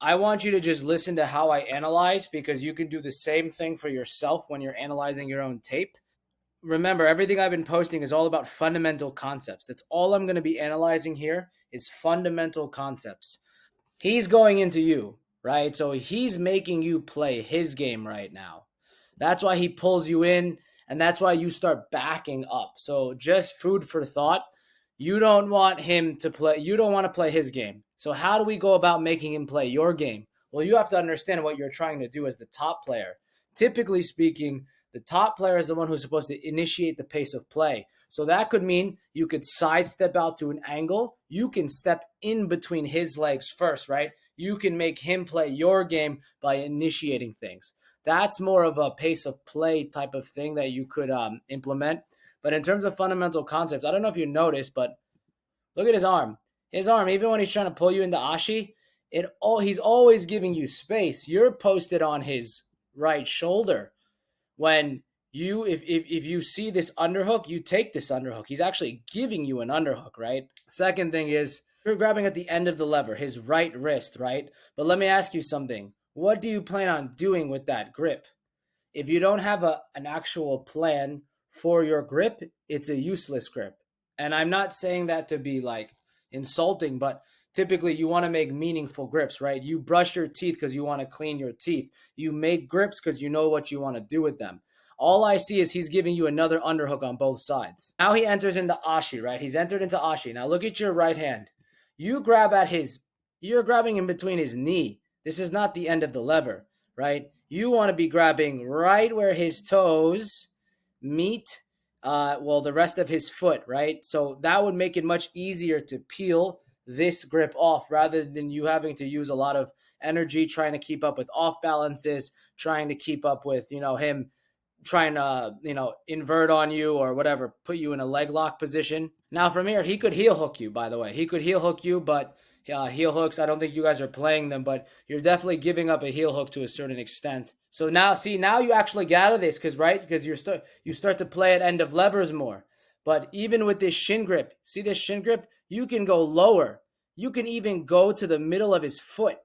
I want you to just listen to how I analyze because you can do the same thing for yourself when you're analyzing your own tape. Remember, everything I've been posting is all about fundamental concepts. That's all I'm going to be analyzing here is fundamental concepts. He's going into you, right? So he's making you play his game right now. That's why he pulls you in, and that's why you start backing up. So just food for thought. You don't want him to play, you don't want to play his game. So how do we go about making him play your game? Well, you have to understand what you're trying to do as the top player. Typically speaking, the top player is the one who's supposed to initiate the pace of play. So that could mean you could sidestep out to an angle. You can step in between his legs first, right? You can make him play your game by initiating things. That's more of a pace of play type of thing that you could implement. But in terms of fundamental concepts, I don't know if you noticed, but look at his arm. His arm, even when he's trying to pull you into ashi, he's always giving you space. You're posted on his right shoulder. When if you see this underhook, you take this underhook. He's actually giving you an underhook, right? Second thing is you're grabbing at the end of the lever, his right wrist, right? But let me ask you something. What do you plan on doing with that grip? If you don't have an actual plan for your grip, it's a useless grip. And I'm not saying that to be like insulting, but typically you want to make meaningful grips, right? You brush your teeth because you want to clean your teeth. You make grips because you know what you want to do with them. All I see is he's giving you another underhook on both sides. Now he enters into ashi, right? He's entered into ashi. Now look at your right hand. You're grabbing in between his knee. This is not the end of the lever, right? You want to be grabbing right where his toes meet, the rest of his foot, right? So that would make it much easier to peel this grip off rather than you having to use a lot of energy trying to keep up with off balances, trying to keep up with, him trying to, invert on you or whatever, put you in a leg lock position. Now from here, he could heel hook you, by the way. He could heel hook you, but heel hooks, I don't think you guys are playing them, but you're definitely giving up a heel hook to a certain extent. So now you actually get out of this because you start to play at end of levers more. But even with this shin grip, see this shin grip? You can go lower. You can even go to the middle of his foot.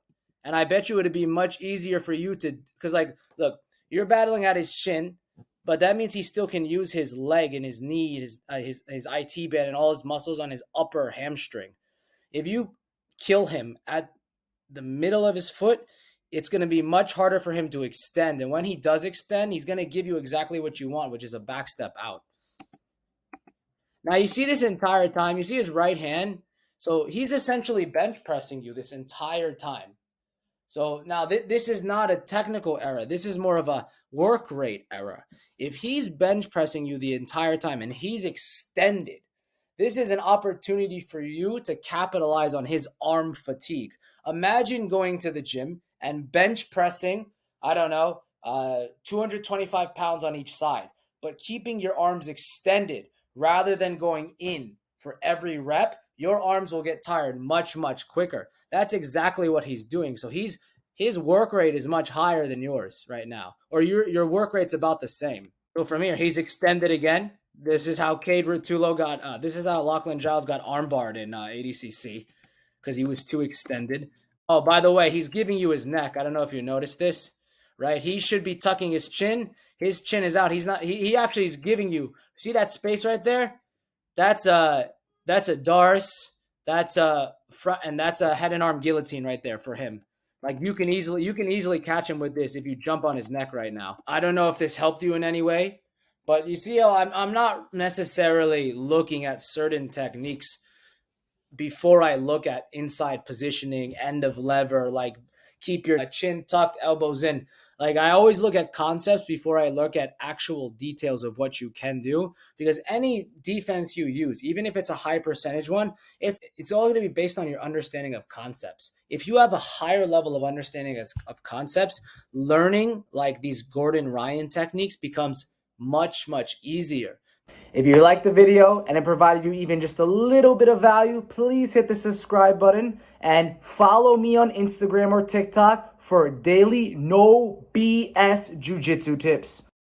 And I bet you it would be much easier for you to, because look, you're battling at his shin, but that means he still can use his leg and his knee, his IT band and all his muscles on his upper hamstring. If you kill him at the middle of his foot, it's going to be much harder for him to extend. And when he does extend, he's going to give you exactly what you want, which is a back step out. Now you see this entire time, you see his right hand. So he's essentially bench pressing you this entire time. So now this is not a technical error. This is more of a work rate error. If he's bench pressing you the entire time and he's extended, this is an opportunity for you to capitalize on his arm fatigue. Imagine going to the gym and bench pressing, 225 pounds on each side, but keeping your arms extended rather than going in for every rep. Your arms will get tired much, much quicker. That's exactly what he's doing. So his work rate is much higher than yours right now, or your work rate's about the same. So from here, he's extended again. This is how Cade Rotullo got. This is how Lachlan Giles got armbarred in ADCC because he was too extended. Oh, by the way, he's giving you his neck. I don't know if you noticed this, right? He should be tucking his chin. His chin is out. He's not. He actually is giving you. See that space right there? That's a Darce. That's a front, and that's a head and arm guillotine right there for him. Like you can easily catch him with this if you jump on his neck right now. I don't know if this helped you in any way, but you see how I'm not necessarily looking at certain techniques before I look at inside positioning, end of lever, like keep your chin tucked, elbows in. Like I always look at concepts before I look at actual details of what you can do, because any defense you use, even if it's a high percentage one, it's all going to be based on your understanding of concepts. If you have a higher level of understanding of concepts, learning like these Gordon Ryan techniques becomes much, much easier. If you liked the video and it provided you even just a little bit of value, please hit the subscribe button and follow me on Instagram or TikTok for daily no BS jiu-jitsu tips.